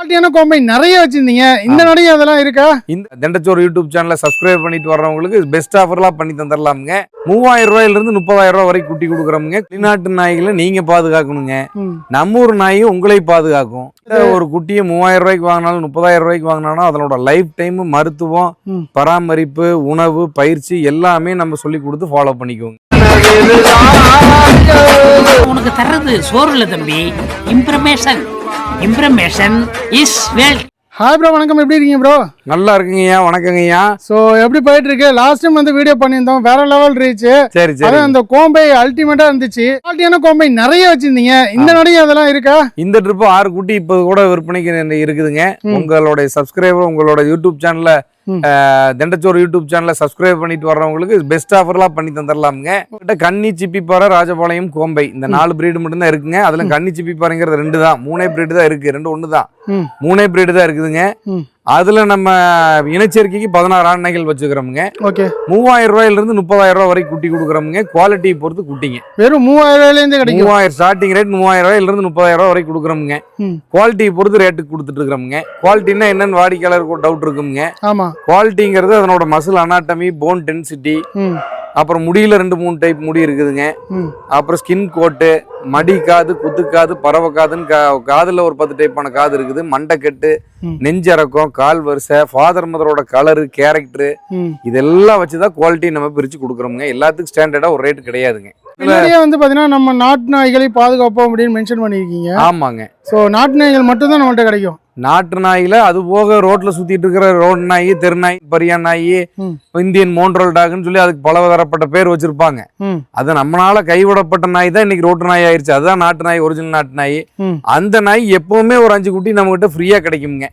குவாலிட்டியான கோம்பை நிறைய வச்சிருந்தீங்க. இந்த நடையும் அதெல்லாம் இருக்கா? இந்த தண்டச்சோறு யூடியூப் சேனலை சப்ஸ்கிரைப் பண்ணிட்டு வர்றவங்களுக்கு பெஸ்ட் ஆஃபர்லாம் பண்ணி தந்துடலாமுங்க. 3000 ரூபாயிலிருந்து 30,000 ரூபாய் வரைக்கும் குட்டி கொடுக்குறோமுங்க. வெளிநாட்டு நாய்களை நீங்க பாதுகாக்கணுங்க, நம்ம ஊர் நாயும் உங்களை பாதுகாக்கும். ஒரு குட்டியை 3000 ரூபாய்க்கு வாங்கினாலும் 30,000 ரூபாய்க்கு வாங்கினாலும் அதனோட லைஃப் டைம் மருத்துவம், பராமரிப்பு, உணவு, பயிற்சி எல்லாமே நம்ம சொல்லி கொடுத்து ஃபாலோ பண்ணிக்குவோங்க. உனக்கு தர்றது சோறு இல்ல தம்பி, இம்ப்ரமேஷன். இம்ப்ரமேஷன் இஸ் வெல்த். ஹாய் ப்ரோ, வணக்கம். எப்படி இருக்கீங்க ப்ரோ? நல்லா இருக்குங்கய்யா, வணக்கங்கய்யா. ஸோ எப்படி போயிட்டு இருக்கு? லாஸ்ட் டைம் வந்து வீடியோ பண்ணியிருந்தோம், வேற லெவல் ரீச். சரி சரி. அதான் அந்த கோம்பை அல்டிமேட்டா இருந்துச்சு. குவாலிட்டியான கோம்பை நிறைய வச்சிருந்தீங்க. இந்த நடையும் அதெல்லாம் இருக்கா? இந்த ட்ரிப்பு 6 குட்டி இப்போ கூட விற்பனைக்கு இருக்குதுங்க. உங்களுடைய சப்ஸ்கிரைபர் உங்களோட யூடியூப் சேனல்ல தண்டச்சோறு யூடியூப் சேனலை சப்ஸ்கிரைப் பண்ணிட்டு வர்றவங்களுக்கு பெஸ்ட் ஆஃபர்லாம் பண்ணி தந்துடலாமுங்க. கன்னி சிப்பிப்பாறை, ராஜபாளையம், கோம்பை இந்த 4 பிரீடு மட்டும் தான் இருக்குங்க. அதுல கன்னி சிப்பிப்பாறைங்கிறது 2 தான், 3 பிரீடு தான் இருக்கு. 2 1 தான், 3 பிரீடு தான் இருக்குதுங்க. அதுல நம்ம இனச்சேர்க்கைக்கு 16 ஆண்ணைகள் வச்சுக்கிறோமுங்க. 3000 ரூபாயிலிருந்து 30,000 ரூபாய் வரைக்கும் குட்டி கொடுக்குறோமுங்க. குவாலிட்டி பொறுத்து குட்டிங்க. வெறும் 3000 ரூபாயிலிருந்து கிடைக்கும். 3000 ஸ்டார்டிங் ரேட் 3000 ரூபாயிலிருந்து 30,000 ரூபாய் வரைக்கும் கொடுக்குறோமுங்க. குவாலிட்டி பொறுத்து ரேட்டுக்கு கொடுத்துட்டு இருக்கிறோமுங்க. குவாலிட்டின்னா என்னன்னு வாடிக்கையாளருக்கு டவுட் இருக்குங்க. ஆமா, குவாலிட்டிங்கிறது அதனோட மசில் அனாட்டமி, போன் டென்சிட்டி, அப்புறம் முடியில 2-3 டைப் முடி இருக்குதுங்க. அப்புறம் ஸ்கின் கோட்டு, மடி காது, குத்துக்காது, பறவை காதுன்னு காதுல ஒரு 10 டைப்பான காது இருக்குது. மண்டைக்கட்டு, நெஞ்சரக்கம், கால் வரிசை, ஃபாதர் மதரோட கலரு, கேரக்டரு, இதெல்லாம் வச்சுதான் குவாலிட்டி நம்ம பிரிச்சு கொடுக்குறோமுங்க. எல்லாத்துக்கும் ஸ்டாண்டர்டா ஒரு ரேட் கிடையாதுங்க. முன்னாடியே வந்து பாத்தீங்கன்னா நம்ம நாட்டு நாய்களை பாதுகாப்போம் அப்படின்னு மென்ஷன் பண்ணிருக்கீங்க. ஆமாங்க. ஸோ நாட்டு நாய்கள் மட்டும் தான் நம்மள்ட்ட கிடைக்கும். நாட்டு நாயில அது போக ரோட்ல சுத்திட்டு இருக்கிற ரோடு நாய், தெருநாய், பரியா நாய், இந்தியன் மோன்ட்ரல் டாக்னு சொல்லி அதுக்கு பலதரப்பட்ட பேர் வச்சிருப்பாங்க. அது நம்மளால கைவிடப்பட்ட நாய் தான் இன்னைக்கு ரோட்டு நாய் ஆயிடுச்சு. அதுதான் நாட்டு நாய், ஒரிஜினல் நாட்டு நாய். அந்த நாய் எப்பவுமே ஒரு 5 குட்டி நம்ம கிட்ட ஃப்ரீயா கிடைக்குங்க.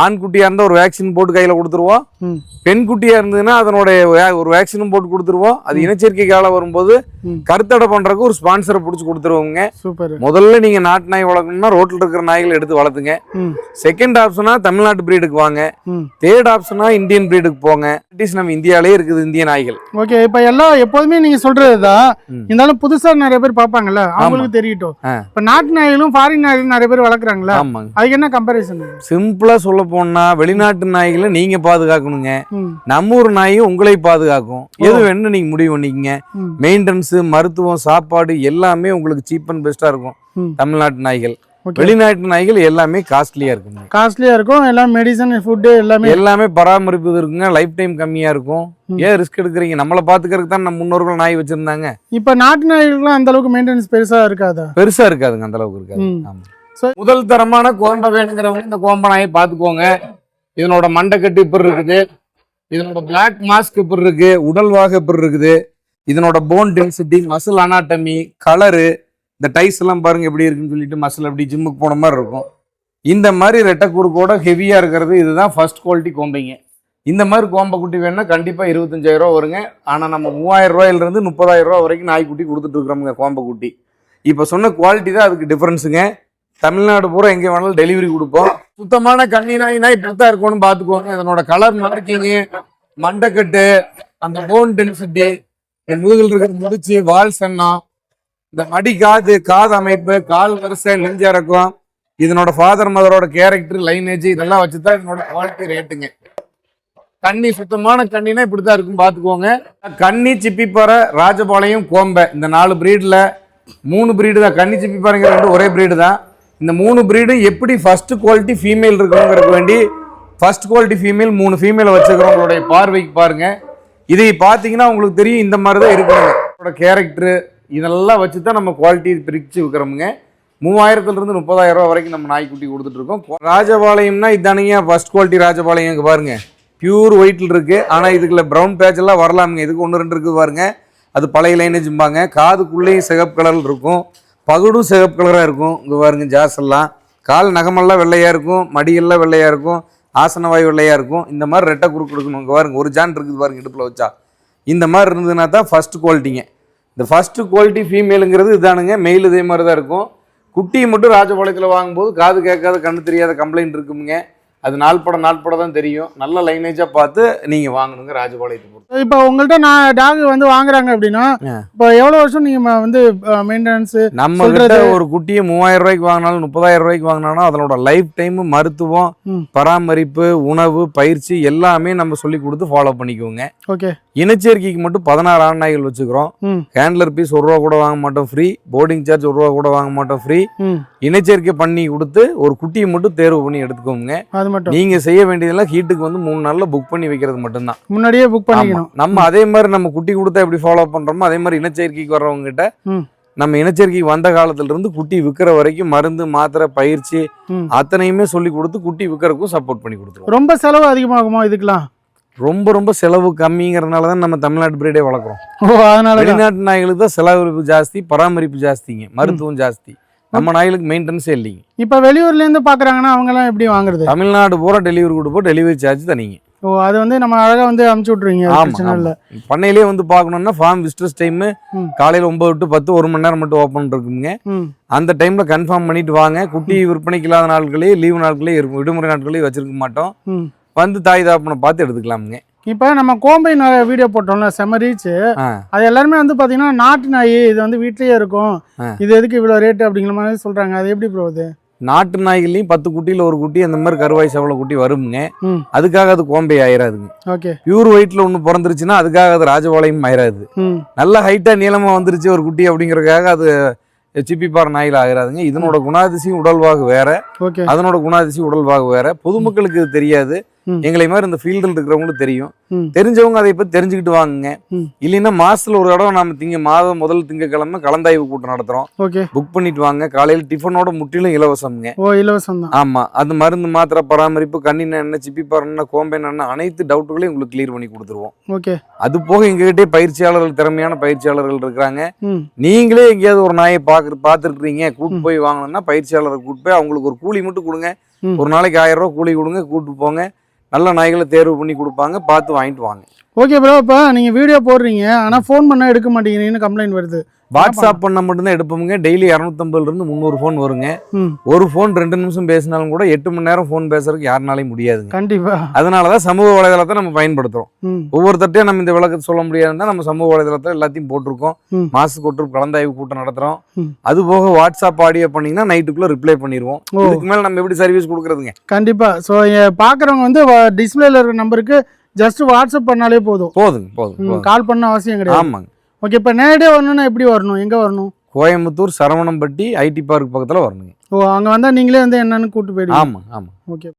ஆண் குட்டியா இருந்தா ஒரு வேக்சின் போட்டு கையில கொடுத்துருவோம். பெண் குட்டியா இருந்ததுன்னா அதனோட ஒரு வேக்சினும் போட்டு கொடுத்துருவோம். அது இனச்சேர்க்கை காலம் வரும்போது கருத்தடை பண்றதுக்கு ஒரு ஸ்பான்சரை பிடிச்சி கொடுத்துருவோங்க. முதல்ல நீங்க நாட்டு நாய் வளர்க்கணும்னா ரோட்ல இருக்கிற நாய்களை எடுத்து வளர்த்துங்க. செகண்ட் ஆப்ஷனா தமிழ்நாட்டு பிரீடுக்கு வாங்க. தேர்ட் ஆப்ஷனா இந்தியன் பிரீடுக்கு போங்க. நம்ம இந்தியாலே இருக்குது இந்திய நாய்கள். ஓகே, இப்ப எல்லாம் எப்போதுமே நீங்க சொல்றதுதான். இருந்தாலும் புதுசா நிறைய பேர் பாப்பாங்கல்ல, அவங்களுக்கு தெரியட்டும். இப்ப நாட்டு நாய்களும் ஃபாரின் நாய்களும் நிறைய பேர் வளர்க்குறாங்களா? அதுக்கு என்ன கம்பேரிசன்? சிம்பிளா சொல்ல போனா வெளிநாட்டு நாய்களை நீங்க பாதுகாக்கணுங்க, நம்ம ஊர் நாயும் உங்களை பாதுகாக்கும். எது வேணும் நீங்க முடிவு பண்ணிக்கங்க. மெயின்டெனன்ஸ், மருத்துவம், சாப்பாடு எல்லாமே உங்களுக்கு சீப் அண்ட் பெஸ்டா இருக்கும். தமிழ்நாட்டு நாய்கள், வெளிநாட்டு நாய்கள் எல்லாமே காஸ்ட்லியா இருக்குங்க. காஸ்ட்லியா இருக்கும். எல்லாம் மெடிசன், ஃபுட் எல்லாமே பராமரிப்பு இருக்குங்க. லைஃப் டைம் கம்மியா இருக்கும். ஏன் ரிஸ்க் எடுக்கிறீங்க? நம்மளை பாத்துக்கிறதுக்கு தான் நம்ம முன்னோர்கள் நாய் வச்சிருந்தாங்க. இப்ப நாட்டு நாய்களுக்கு அந்த அளவுக்கு மெயின்டெனன்ஸ் பெருசா இருக்காதா? பெருசா இருக்காதுங்க, அந்த அளவுக்கு இருக்காது. முதல் தரமான கோம்பை வேணுங்கிறவங்க இந்த கோம்பை நாயை பாத்துக்கோங்க. இதனோட மண்டைக்கட்டு இப்படி இருக்குது, இதனோட பிளாக் மாஸ்க் இப்படி இருக்கு, உடல் வாக இப்படி இருக்குது, இதனோட phone density, muscle anatomy, colour, இந்த டைஸ் எல்லாம் பாருங்க எப்படி இருக்குன்னு சொல்லிட்டு மசில் அப்படி ஜிம்முக்கு போன மாதிரி இருக்கும். இந்த மாதிரி ரெட்டைக்கூறுக்கோட ஹெவியா இருக்கிறது இதுதான் ஃபர்ஸ்ட் குவாலிட்டி கோம்பைங்க. இந்த மாதிரி கோம்பை குட்டி வேணும்னா கண்டிப்பா 25,000 ரூபா வருங்க. ஆனா நம்ம 3000 ரூபாயிலிருந்து 30,000 ரூபா வரைக்கும் நாய்க்குட்டி கொடுத்துட்டு இருக்கிறோமுங்க கோம்பை குட்டி. இப்ப சொன்ன குவாலிட்டி தான் அதுக்கு டிஃபரன்ஸுங்க. தமிழ்நாடு பூரா எங்கே வேணாலும் டெலிவரி கொடுப்போம். சுத்தமான கன்னி நாய்னா இப்படித்தான் இருக்கணும்னு பார்த்துக்கோங்க. இதனோட கலர் மார்க்கிங்கு, மண்டைக்கட்டு, அந்த போன் டென்சிட்டி, முதுகில் இருக்கிற முடிச்சு, வால் சன்னம், இந்த மடி காது, காது அமைப்பு, கால் வரிசை, நெஞ்சரக்கம், இதனோட ஃபாதர் மதரோட கேரக்டர், லைனேஜ், இதெல்லாம் வச்சுதான் இதனோட குவாலிட்டி ரேட்டுங்க. கன்னி சுத்தமான கண்ணினா இப்படித்தான் இருக்கும் பார்த்துக்கோங்க. கன்னி, சிப்பிப்பாறை, ராஜபாளையம், கோம்பை இந்த 4 பிரீட்ல 3 பிரீடு தான். கன்னி, சிப்பிப்பாறைங்கிற 2 ஒரே பிரீடு தான். இந்த 3 பிரீடும் எப்படி ஃபர்ஸ்ட் குவாலிட்டி ஃபீமேல் இருக்கணுங்கிறதுக்கு வேண்டி ஃபர்ஸ்ட் குவாலிட்டி ஃபீமேல் 3 ஃபீமேலை வச்சுக்கிறோம். உங்களுடைய பார்வைக்கு பாருங்க. இதை பார்த்தீங்கன்னா உங்களுக்கு தெரியும் இந்த மாதிரி தான் இருக்கணும். கேரக்டரு இதெல்லாம் வச்சு தான் நம்ம குவாலிட்டி பிரித்து விற்கிறோமுங்க. 3000 இருந்து 30,000 ரூபா வரைக்கும் நம்ம நாய்க்குட்டி கொடுத்துட்டு இருக்கோம். ராஜபாளையம்னா இதானுங்க ஃபர்ஸ்ட் குவாலிட்டி ராஜபாளையம். இங்கே பாருங்க, பியூர் ஒயிட்ல இருக்கு. ஆனால் இதுக்குள்ள ப்ரௌன் பேட்ச் எல்லாம் வரலாமுங்க. இதுக்கு 1-2 இருக்குது பாருங்க. அது பழைய லைனேஜ்பாங்க. காதுக்குள்ளேயும் சிகப்பு கலர் இருக்கும், பகுடும் சிகப்பு கலராக இருக்கும். இங்கே பாருங்க, ஜாஸ் எல்லாம் கால் நகமெல்லாம் வெள்ளையாக இருக்கும், மடியெல்லாம் வெள்ளையாக இருக்கும், ஆசனவாய் வெள்ளையாக இருக்கும். இந்த மாதிரி ரெட்டை குறுக்கு கொடுக்கணும். இங்கே பாருங்க, ஒரு ஜான் இருக்குது பாருங்க இடுப்பில் வச்சா. இந்த மாதிரி இருந்ததுன்னா தான் ஃபர்ஸ்ட் குவாலிட்டிங்க. இந்த ஃபர்ஸ்ட் குவாலிட்டி ஃபீமேலுங்கிறது இதானுங்க. மெயில் இதே மாதிரி தான் இருக்கும். குட்டியை மட்டும் ராஜபாளையத்தில் வாங்கும்போது காது கேட்காத, கண்ணு தெரியாத கம்ப்ளைண்ட் இருக்குங்க. அது நாள்பட தான் தெரியும். நல்ல லைனேஜா பார்த்து நீங்க வாங்கணுங்க ராஜபாளையத்தை பொறுத்து. இப்போ உங்கள்கிட்ட நான் டாக் வந்து வாங்குறாங்க அப்படின்னா இப்போ எவ்வளவு வருஷம் நீங்க வந்து மெயின்டெனன்ஸ்? நம்ம கிட்ட ஒரு குட்டியை 3000 ரூபாய்க்கு வாங்கினாலும் 30,000 ரூபாய்க்கு வாங்கினாலும் அதனோட லைஃப் டைம், மருத்துவம், பராமரிப்பு, உணவு, பயிற்சி எல்லாமே நம்ம சொல்லி கொடுத்து ஃபாலோ பண்ணிக்குவோங்க. ஓகே. இனச்சேர்க்கைக்கு மட்டும் 16 ஆண் நாய்கள் வச்சுக்கிறோம். ஹேண்ட்லர் பீஸ் 1 ரூபா கூட வாங்க மாட்டோம் ஃப்ரீ. போர்டிங் சார்ஜ் 1 ரூபா கூட வாங்க மாட்டோம் ஃப்ரீ. இனச்சேர்க்கை பண்ணி கொடுத்து ஒரு குட்டியை மட்டும் தேர்வு பண்ணி எடுத்துக்கோங்க. நீங்க செய்ய வேண்டியதெல்லாம் ஹீட்டுக்கு வந்து 3 நாள்ல புக் பண்ணி வைக்கிறது மட்டும்தான். முன்னாடியே புக் பண்ணிக்கணும். நம்ம அதே மாதிரி நம்ம குட்டி கொடுத்தா எப்படி ஃபாலோ பண்றோமோ அதே மாதிரி இனச்சேர்க்கைக்கு வர்றவங்க கிட்ட நம்ம இனச்சேர்க்கைக்கு வந்த காலத்துல இருந்து குட்டி விற்கிற வரைக்கும் மருந்து, மாத்திரை, பயிற்சி அத்தனையுமே சொல்லி கொடுத்து குட்டி விற்கிறதுக்கும் சப்போர்ட் பண்ணி கொடுத்துருவோம். ரொம்ப செலவு அதிகமாகுமா இதுக்கெல்லாம்? ரொம்ப செலவு கம்மிங்கிறதுனால தான் நம்ம தமிழ்நாட்டு பிரீடே வளர்க்குறோம். அதனால வெளிநாட்டு நாய்களுக்கு தான் செலவு ஜாஸ்தி, பராமரிப்பு ஜாஸ்திங்க, மருத்துவம் ஜாஸ்தி. நம்ம நாய்களுக்கு மெயின்டெனன்ஸே இல்லைங்க. இப்போ வெளியூர்ல இருந்து பாக்குறாங்கன்னா அவங்க எல்லாம் எப்படி வாங்குறது? தமிழ்நாடு பூரா டெலிவரி கொடுப்போம். Delivery charge தனிங்க. ஓ, அது வந்து நம்ம அழகா வந்து அமுச்சு விட்டுருவீங்க. பண்ணையிலே வந்து பார்க்கணும்னா ஃபார்ம் விசிட்டர்ஸ் டைம் காலையில 9 to 10 1 மணி நேரம் மட்டும் ஓப்பன் இருக்குங்க. அந்த டைம்ல கன்ஃபார்ம் பண்ணிட்டு வாங்க. குட்டி விற்பனைக்கு இல்லாத நாட்களே, லீவு நாட்களே இருக்கும், விடுமுறை நாட்களே வச்சிருக்க மாட்டோம். வந்து தாய் தாப்பனை பார்த்து எடுத்துக்கலாமுங்க. இப்போ நம்ம கோம்பை வீடியோ போட்டோம்ல, செம ரீச். அது எல்லாருமே வந்து பாத்தீங்கன்னா நாட்டு நாய், இது வந்து வீட்லயே இருக்கும், இது எதுக்கு இவ்வளவு ரேட் அப்படிங்கிற மாதிரி சொல்றாங்க. அது எப்படி ப்ரோ? அது நாட்டு நாய்களையும் 10 குட்டியில ஒரு குட்டி அந்த மாதிரி கருவாய் செவல குட்டி வருங்க. அதுக்காக அது கோம்பை ஆயிராதுங்க. ஓகே. பியூர் ஒயிட்ல ஒண்ணு பிறந்துருச்சுன்னா அதுக்காக அது ராஜபாளையம் ஆயிராது. நல்ல ஹைட்டா நீளமா வந்துருச்சு ஒரு குட்டி அப்படிங்கறதுக்காக அது சிப்பிப்பாறை நாயில ஆகிறாதுங்க. இதனோட குணாதிசயம் உடல்வாகு வேற, அதனோட குணாதிசயம் உடல்வாகு வேற. பொதுமக்களுக்கு இது தெரியாது. எங்களை மாதிரி இந்த ஃபீல்டில் இருக்கிறவங்களுக்கு தெரியும். தெரிஞ்சவங்க அதை பத்தி தெரிஞ்சுக்கிட்டு வாங்குங்க. இல்லைன்னா மாசத்துல ஒரு தடவை நம்ம மாதம் முதல் திங்கக்கிழமை கலந்தாய்வு கூட்டம் நடத்துறோம். புக் பண்ணிட்டு வாங்க. காலையில டிஃபனோட முற்றிலும் இலவசம்ங்க. இலவசம் தான். ஆமா. அது மருந்து, மாத்திரை, பராமரிப்பு, கண்ணின எண்ணெய், சிப்பிப்பாறை எண்ணெய், கோம்பை எண்ணெய், அனைத்து டவுட்டுகளையும் உங்களுக்கு கிளியர் பண்ணி கொடுத்துருவோம். அது போக எங்ககிட்டே பயிற்சியாளர்கள், திறமையான பயிற்சியாளர்கள் இருக்கிறாங்க. நீங்களே எங்கேயாவது ஒரு நாயை பார்த்துருக்கீங்க, கூட்டு போய் வாங்கணும்னா பயிற்சியாளரை கூட்டு போய் அவங்களுக்கு ஒரு கூலி மட்டும் கொடுங்க. ஒரு நாளைக்கு 1000 ரூபாய் கூலி கொடுங்க, கூட்டு போங்க. நல்ல நாய்களை தேர்வு பண்ணி கொடுப்பாங்க, பார்த்து வாங்கிட்டு வாங்க. Okay bro. இப்போ நீங்கள் வீடியோ போடுறீங்க, ஆனால் ஃபோன் பண்ணால் எடுக்க மாட்டேங்கிறீங்கன்னு கம்ப்ளைண்ட் வருது. வாட்ஸ்அப் பண்ண மட்டும்தான் எடுப்போமுங்க. டெய்லி 250 to 300 ஃபோன் வருங்க. ஒரு ஃபோன் 2 நிமிஷம் பேசினாலும் கூட 8 மணி நேரம் ஃபோன் பேசுறதுக்கு யாருனாலையும் முடியாதுங்க. கண்டிப்பா. அதனாலதான் சமூக வலைதளத்தை நம்ம பயன்படுத்துறோம். ஒவ்வொருத்தட்டையும் நம்ம இந்த விளக்கத்தை சொல்ல முடியாதுன்னா நம்ம சமூக வலைதளத்தை எல்லாத்தையும் போட்டிருக்கோம். மாசத்துக்கு ஒரு கலந்தாய்வு கூட்டம் நடத்துறோம். அது போக வாட்ஸ்அப் ஆடியோ பண்ணீங்கன்னா நைட்டுக்குள்ள ரிப்ளை பண்ணிடுவோம். இதுக்கு மேல நம்ம எப்படி சர்வீஸ் கொடுக்குறதுங்க? கண்டிப்பா. ஸோ பாக்குறவங்க வந்து டிஸ்பிளேல இருக்கிற நம்பருக்கு ஜஸ்ட் வாட்ஸ்அப் பண்ணாலே போதும். கால் பண்ண அவசியம் கிடையாது. ஆமாங்க. ஓகே. இப்போ நேரடியாக வரணும்னா எப்படி வரணும்? எங்கே வரணும்? கோயம்புத்தூர் சரவணம்பட்டி ஐடி பார்க் பக்கத்தில் வரணுங்க. ஓ, அங்கே வந்தால் நீங்களே வந்து என்னன்னு கூப்பிட்டு போயிடுங்க. ஆமாம். ஓகே.